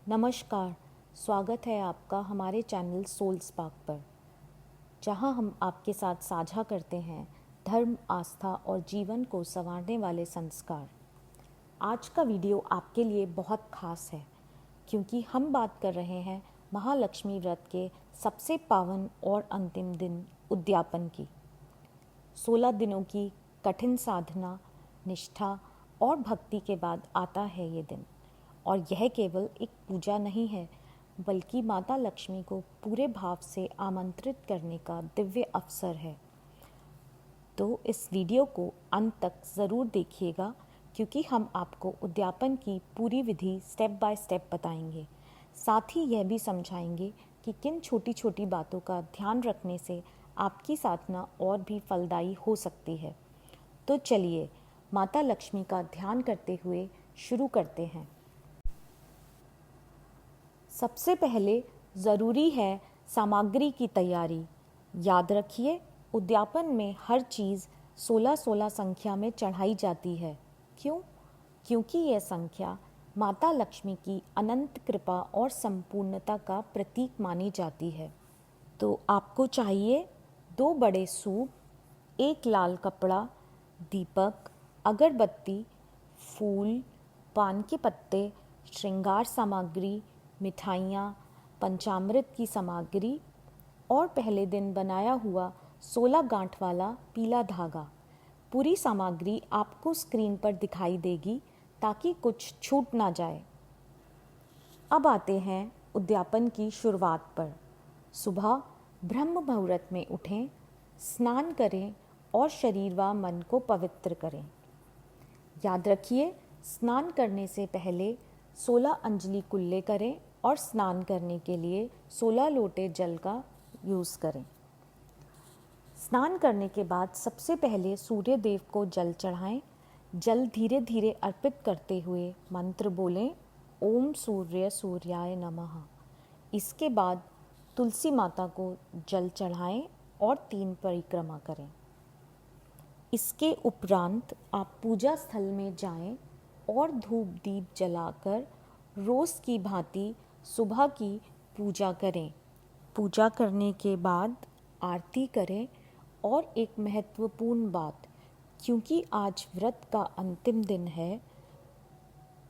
नमस्कार। स्वागत है आपका हमारे चैनल सोल स्पार्क पर, जहां हम आपके साथ साझा करते हैं धर्म, आस्था और जीवन को संवारने वाले संस्कार। आज का वीडियो आपके लिए बहुत खास है क्योंकि हम बात कर रहे हैं महालक्ष्मी व्रत के सबसे पावन और अंतिम दिन उद्यापन की। 16 दिनों की कठिन साधना, निष्ठा और भक्ति के बाद आता है ये दिन। और यह केवल एक पूजा नहीं है, बल्कि माता लक्ष्मी को पूरे भाव से आमंत्रित करने का दिव्य अवसर है। तो इस वीडियो को अंत तक ज़रूर देखिएगा क्योंकि हम आपको उद्यापन की पूरी विधि स्टेप बाय स्टेप बताएंगे। साथ ही यह भी समझाएंगे कि किन छोटी छोटी बातों का ध्यान रखने से आपकी साधना और भी फलदायी हो सकती है। तो चलिए माता लक्ष्मी का ध्यान करते हुए शुरू करते हैं। सबसे पहले ज़रूरी है सामग्री की तैयारी। याद रखिए, उद्यापन में हर चीज़ 16-16 संख्या में चढ़ाई जाती है। क्यों? क्योंकि यह संख्या माता लक्ष्मी की अनंत कृपा और संपूर्णता का प्रतीक मानी जाती है। तो आपको चाहिए 2 बड़े सूप, 1 लाल कपड़ा, दीपक, अगरबत्ती, फूल, पान के पत्ते, श्रृंगार सामग्री, मिठाइयाँ, पंचामृत की सामग्री और पहले दिन बनाया हुआ 16 गांठ वाला पीला धागा। पूरी सामग्री आपको स्क्रीन पर दिखाई देगी ताकि कुछ छूट ना जाए। अब आते हैं उद्यापन की शुरुआत पर। सुबह ब्रह्म मुहूर्त में उठें, स्नान करें और शरीर व मन को पवित्र करें। याद रखिए, स्नान करने से पहले 16 अंजलि कुल्ले करें और स्नान करने के लिए 16 लोटे जल का यूज़ करें। स्नान करने के बाद सबसे पहले सूर्य देव को जल चढ़ाएं। जल धीरे धीरे अर्पित करते हुए मंत्र बोलें, ओम सूर्य सूर्याय नमः। इसके बाद तुलसी माता को जल चढ़ाएं और 3 परिक्रमा करें। इसके उपरांत आप पूजा स्थल में जाएं और धूप दीप जलाकर रोज़ की भांति सुबह की पूजा करें। पूजा करने के बाद आरती करें। और एक महत्वपूर्ण बात, क्योंकि आज व्रत का अंतिम दिन है,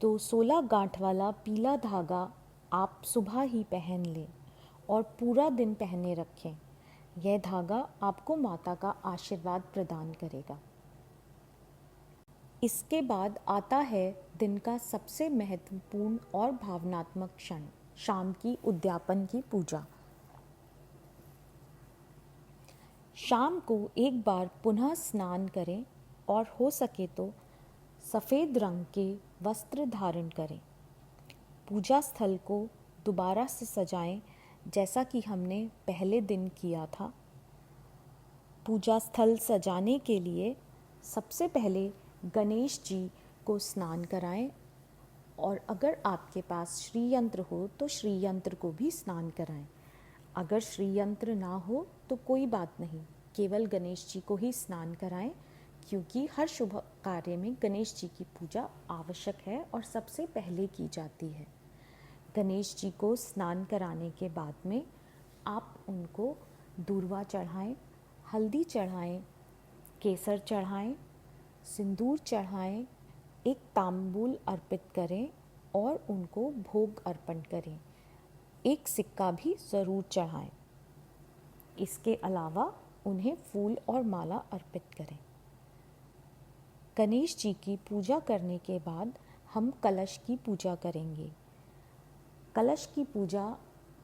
तो 16 गांठ वाला पीला धागा आप सुबह ही पहन लें और पूरा दिन पहने रखें। यह धागा आपको माता का आशीर्वाद प्रदान करेगा। इसके बाद आता है दिन का सबसे महत्वपूर्ण और भावनात्मक क्षण, शाम की उद्यापन की पूजा। शाम को एक बार पुनः स्नान करें और हो सके तो सफ़ेद रंग के वस्त्र धारण करें। पूजा स्थल को दोबारा से सजाएं जैसा कि हमने पहले दिन किया था। पूजा स्थल सजाने के लिए सबसे पहले गणेश जी को स्नान कराएं और अगर आपके पास श्री यंत्र हो तो श्री यंत्र को भी स्नान कराएं। अगर श्री यंत्र ना हो तो कोई बात नहीं, केवल गणेश जी को ही स्नान कराएं क्योंकि हर शुभ कार्य में गणेश जी की पूजा आवश्यक है और सबसे पहले की जाती है। गणेश जी को स्नान कराने के बाद में आप उनको दूर्वा चढ़ाएं, हल्दी चढ़ाएं, केसर चढ़ाएं, सिंदूर चढ़ाएं, एक तांबूल अर्पित करें और उनको भोग अर्पण करें। एक सिक्का भी ज़रूर चढ़ाएं। इसके अलावा उन्हें फूल और माला अर्पित करें। गणेश जी की पूजा करने के बाद हम कलश की पूजा करेंगे। कलश की पूजा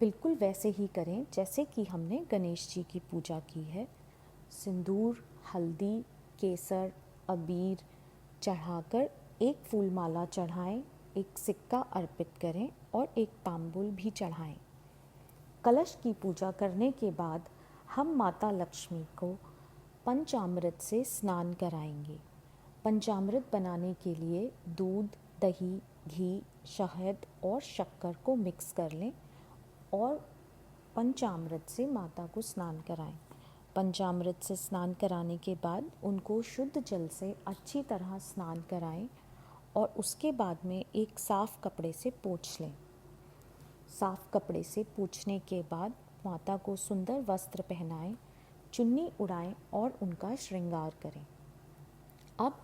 बिल्कुल वैसे ही करें जैसे कि हमने गणेश जी की पूजा की है। सिंदूर, हल्दी, केसर, अबीर चढ़ाकर एक फूल माला चढ़ाएं, एक सिक्का अर्पित करें और एक तांबूल भी चढ़ाएं। कलश की पूजा करने के बाद हम माता लक्ष्मी को पंचामृत से स्नान कराएंगे। पंचामृत बनाने के लिए दूध, दही, घी, शहद और शक्कर को मिक्स कर लें और पंचामृत से माता को स्नान कराएं। पंचामृत से स्नान कराने के बाद उनको शुद्ध जल से अच्छी तरह स्नान कराएं और उसके बाद में एक साफ़ कपड़े से पोंछ लें। साफ कपड़े से पोंछने के बाद माता को सुंदर वस्त्र पहनाएं, चुन्नी उड़ाएं और उनका श्रृंगार करें। अब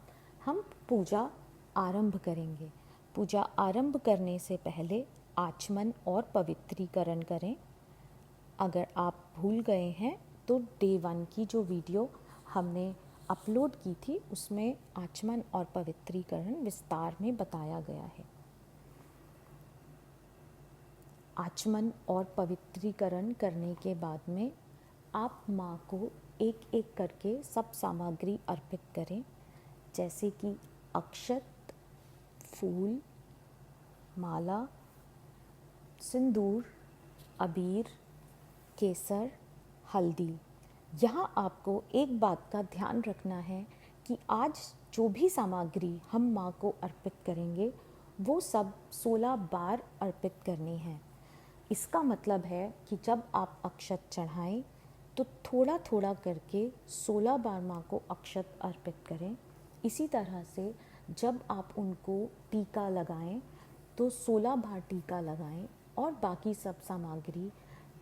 हम पूजा आरंभ करेंगे। पूजा आरंभ करने से पहले आचमन और पवित्रीकरण करें। अगर आप भूल गए हैं तो डे 1 की जो वीडियो हमने अपलोड की थी उसमें आचमन और पवित्रीकरण विस्तार में बताया गया है। आचमन और पवित्रीकरण करने के बाद में आप माँ को एक एक करके सब सामग्री अर्पित करें, जैसे कि अक्षत, फूल, माला, सिंदूर, अबीर, केसर, हल्दी। यहाँ आपको एक बात का ध्यान रखना है कि आज जो भी सामग्री हम माँ को अर्पित करेंगे वो सब 16 बार अर्पित करनी है। इसका मतलब है कि जब आप अक्षत चढ़ाएं तो थोड़ा थोड़ा करके 16 बार माँ को अक्षत अर्पित करें। इसी तरह से जब आप उनको टीका लगाएं तो 16 बार टीका लगाएं और बाकी सब सामग्री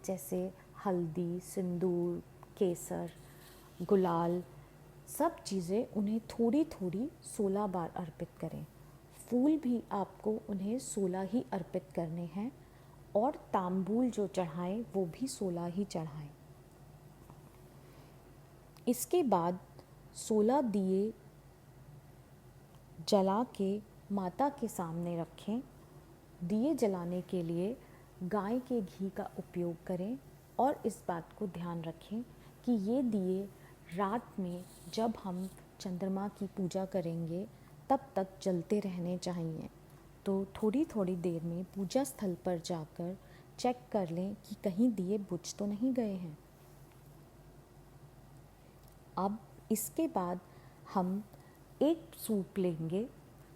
जैसे हल्दी, सिंदूर, केसर, गुलाल, सब चीज़ें उन्हें थोड़ी थोड़ी 16 बार अर्पित करें। फूल भी आपको उन्हें 16 ही अर्पित करने हैं और तांबूल जो चढ़ाएं वो भी 16 ही चढ़ाएं। इसके बाद 16 दिए जला के माता के सामने रखें। दिए जलाने के लिए गाय के घी का उपयोग करें और इस बात को ध्यान रखें कि ये दिए रात में जब हम चंद्रमा की पूजा करेंगे तब तक जलते रहने चाहिए। तो थोड़ी थोड़ी देर में पूजा स्थल पर जाकर चेक कर लें कि कहीं दिए बुझ तो नहीं गए हैं। अब इसके बाद हम एक सूप लेंगे।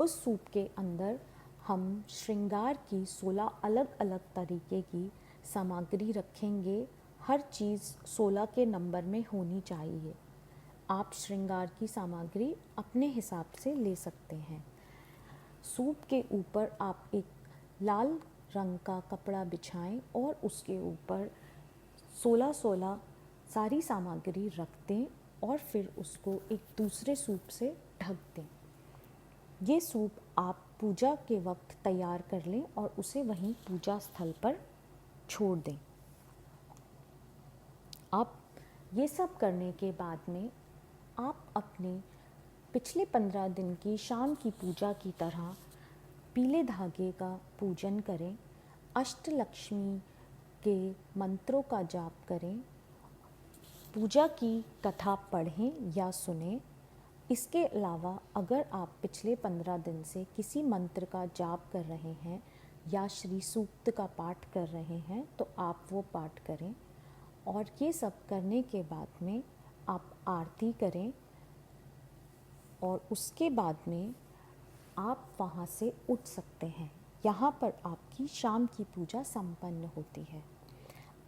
उस सूप के अंदर हम श्रृंगार की 16 अलग अलग तरीके की सामग्री रखेंगे। हर चीज़ 16 के नंबर में होनी चाहिए। आप श्रृंगार की सामग्री अपने हिसाब से ले सकते हैं। सूप के ऊपर आप एक लाल रंग का कपड़ा बिछाएं और उसके ऊपर 16 सारी सामग्री रख दें और फिर उसको एक दूसरे सूप से ढक दें। ये सूप आप पूजा के वक्त तैयार कर लें और उसे वहीं पूजा स्थल पर छोड़ दें। अब ये सब करने के बाद में आप अपने पिछले 15 दिन की शाम की पूजा की तरह पीले धागे का पूजन करें, अष्टलक्ष्मी के मंत्रों का जाप करें, पूजा की कथा पढ़ें या सुनें। इसके अलावा अगर आप पिछले 15 दिन से किसी मंत्र का जाप कर रहे हैं या श्री सूक्त का पाठ कर रहे हैं तो आप वो पाठ करें। और ये सब करने के बाद में आप आरती करें और उसके बाद में आप वहाँ से उठ सकते हैं। यहाँ पर आपकी शाम की पूजा संपन्न होती है।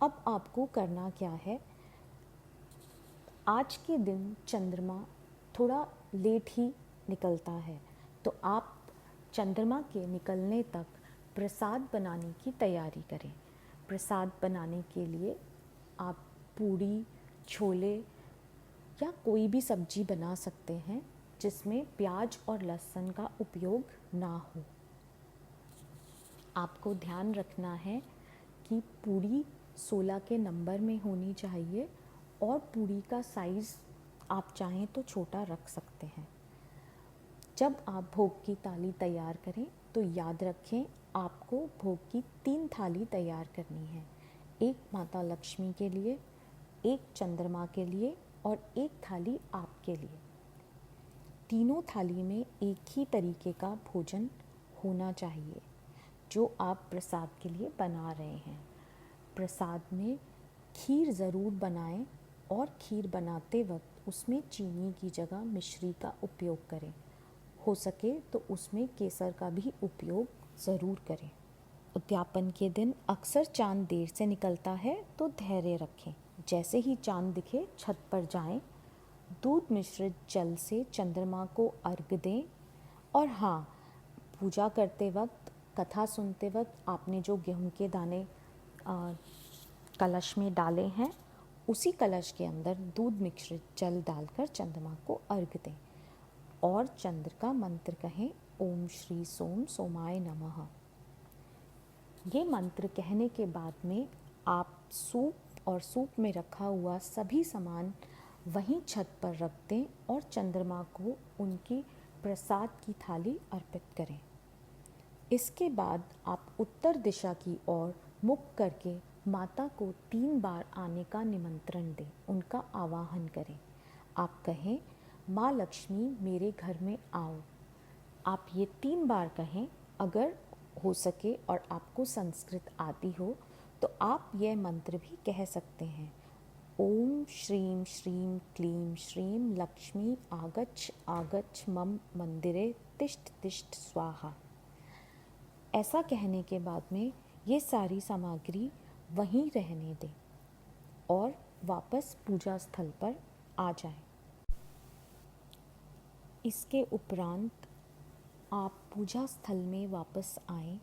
अब आपको करना क्या है, आज के दिन चंद्रमा थोड़ा लेट ही निकलता है तो आप चंद्रमा के निकलने तक प्रसाद बनाने की तैयारी करें। प्रसाद बनाने के लिए आप पूड़ी, छोले या कोई भी सब्जी बना सकते हैं जिसमें प्याज और लहसुन का उपयोग ना हो। आपको ध्यान रखना है कि पूड़ी 16 के नंबर में होनी चाहिए और पूड़ी का साइज़ आप चाहें तो छोटा रख सकते हैं। जब आप भोग की थाली तैयार करें तो याद रखें आपको भोग की 3 थाली तैयार करनी है। एक माता लक्ष्मी के लिए, एक चंद्रमा के लिए और एक थाली आपके लिए। तीनों थाली में एक ही तरीके का भोजन होना चाहिए जो आप प्रसाद के लिए बना रहे हैं। प्रसाद में खीर ज़रूर बनाएं और खीर बनाते वक्त उसमें चीनी की जगह मिश्री का उपयोग करें। हो सके तो उसमें केसर का भी उपयोग ज़रूर करें। उद्यापन के दिन अक्सर चांद देर से निकलता है तो धैर्य रखें। जैसे ही चांद दिखे छत पर जाएं, दूध मिश्रित जल से चंद्रमा को अर्घ दें और हाँ, पूजा करते वक्त कथा सुनते वक्त आपने जो गेहूं के दाने कलश में डाले हैं, उसी कलश के अंदर दूध मिश्रित जल डालकर चंद्रमा को अर्घ दें और चंद्र का मंत्र कहें, ओम श्री सोम सोमाय नमः। ये मंत्र कहने के बाद में आप सूप और सूप में रखा हुआ सभी सामान वहीं छत पर रख दें और चंद्रमा को उनकी प्रसाद की थाली अर्पित करें। इसके बाद आप उत्तर दिशा की ओर मुख करके माता को 3 बार आने का निमंत्रण दें, उनका आवाहन करें। आप कहें, माँ लक्ष्मी मेरे घर में आओ। आप ये 3 बार कहें। अगर हो सके और आपको संस्कृत आती हो तो आप यह मंत्र भी कह सकते हैं, ओम श्रीं श्रीं क्लीं श्रीं लक्ष्मी आगच्छ आगच्छ मम मंदिरे तिष्ठ तिष्ठ स्वाहा। ऐसा कहने के बाद में ये सारी सामग्री वहीं रहने दें और वापस पूजा स्थल पर आ जाएं। इसके उपरांत आप पूजा स्थल में वापस आएं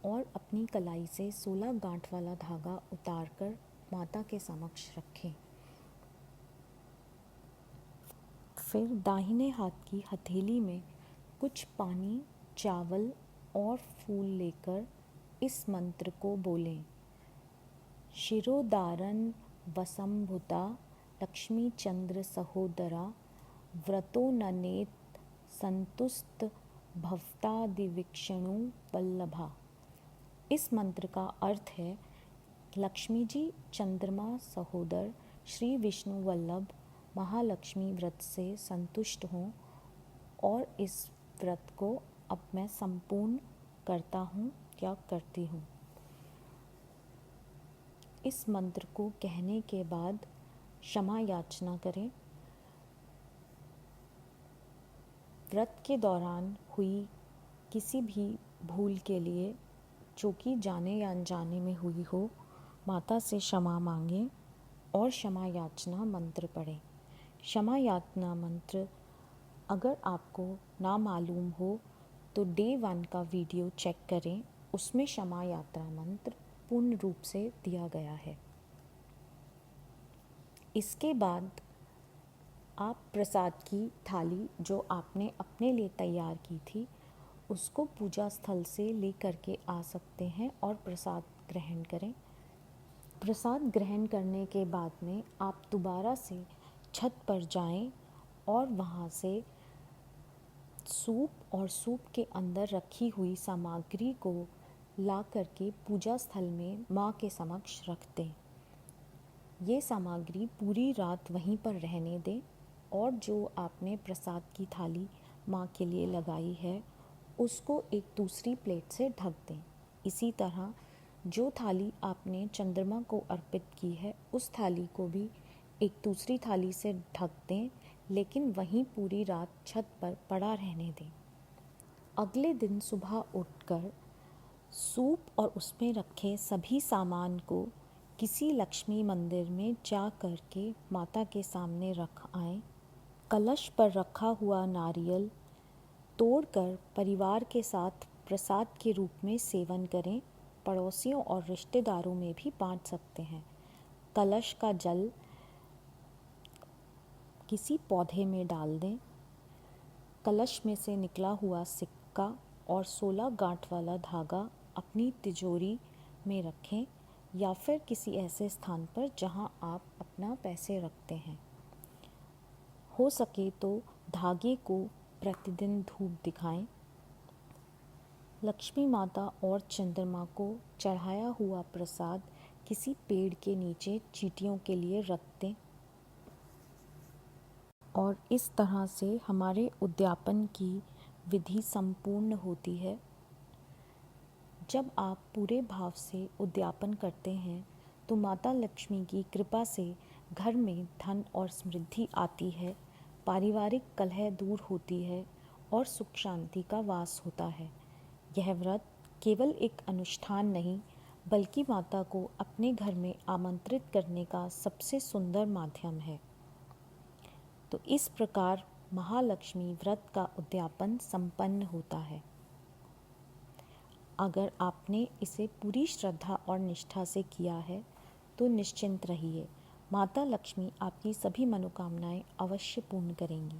और अपनी कलाई से 16 गांठ वाला धागा उतारकर माता के समक्ष रखें। फिर दाहिने हाथ की हथेली में कुछ पानी, चावल और फूल लेकर इस मंत्र को बोलें, शिरोदारन वसंभुता लक्ष्मी चंद्र सहोदरा व्रतो ननेत संतुस्त भवतादिवीक्षणु वल्लभा। इस मंत्र का अर्थ है, लक्ष्मी जी चंद्रमा सहोदर श्री विष्णु वल्लभ महालक्ष्मी व्रत से संतुष्ट हों और इस व्रत को अब मैं संपूर्ण करता हूँ या करती हूँ। इस मंत्र को कहने के बाद क्षमा याचना करें। व्रत के दौरान हुई किसी भी भूल के लिए, जो कि जाने या अनजाने में हुई हो, माता से क्षमा मांगें और क्षमा याचना मंत्र पढ़ें। क्षमा याचना मंत्र अगर आपको ना मालूम हो तो डे 1 का वीडियो चेक करें, उसमें क्षमा यात्रा मंत्र पूर्ण रूप से दिया गया है। इसके बाद आप प्रसाद की थाली जो आपने अपने लिए तैयार की थी, उसको पूजा स्थल से लेकर के आ सकते हैं और प्रसाद ग्रहण करें। प्रसाद ग्रहण करने के बाद में आप दोबारा से छत पर जाएं और वहाँ से सूप और सूप के अंदर रखी हुई सामग्री को ला करके पूजा स्थल में माँ के समक्ष रख दें। ये सामग्री पूरी रात वहीं पर रहने दें और जो आपने प्रसाद की थाली माँ के लिए लगाई है, उसको एक दूसरी प्लेट से ढक दें। इसी तरह जो थाली आपने चंद्रमा को अर्पित की है, उस थाली को भी एक दूसरी थाली से ढक दें, लेकिन वहीं पूरी रात छत पर पड़ा रहने दें। अगले दिन सुबह उठकर सूप और उसमें रखे सभी सामान को किसी लक्ष्मी मंदिर में जा कर के माता के सामने रख आएं। कलश पर रखा हुआ नारियल तोड़कर परिवार के साथ प्रसाद के रूप में सेवन करें। पड़ोसियों और रिश्तेदारों में भी बांट सकते हैं। कलश का जल किसी पौधे में डाल दें। कलश में से निकला हुआ सिक्का और 16 गांठ वाला धागा अपनी तिजोरी में रखें या फिर किसी ऐसे स्थान पर जहां आप अपना पैसे रखते हैं। हो सके तो धागे को प्रतिदिन धूप दिखाएं। लक्ष्मी माता और चंद्रमा को चढ़ाया हुआ प्रसाद किसी पेड़ के नीचे चींटियों के लिए रख दें और इस तरह से हमारे उद्यापन की विधि संपूर्ण होती है। जब आप पूरे भाव से उद्यापन करते हैं तो माता लक्ष्मी की कृपा से घर में धन और समृद्धि आती है, पारिवारिक कलह दूर होती है और सुख शांति का वास होता है। यह व्रत केवल एक अनुष्ठान नहीं, बल्कि माता को अपने घर में आमंत्रित करने का सबसे सुंदर माध्यम है। तो इस प्रकार महालक्ष्मी व्रत का उद्यापन संपन्न होता है। अगर आपने इसे पूरी श्रद्धा और निष्ठा से किया है तो निश्चिंत रहिए, माता लक्ष्मी आपकी सभी मनोकामनाएं अवश्य पूर्ण करेंगी।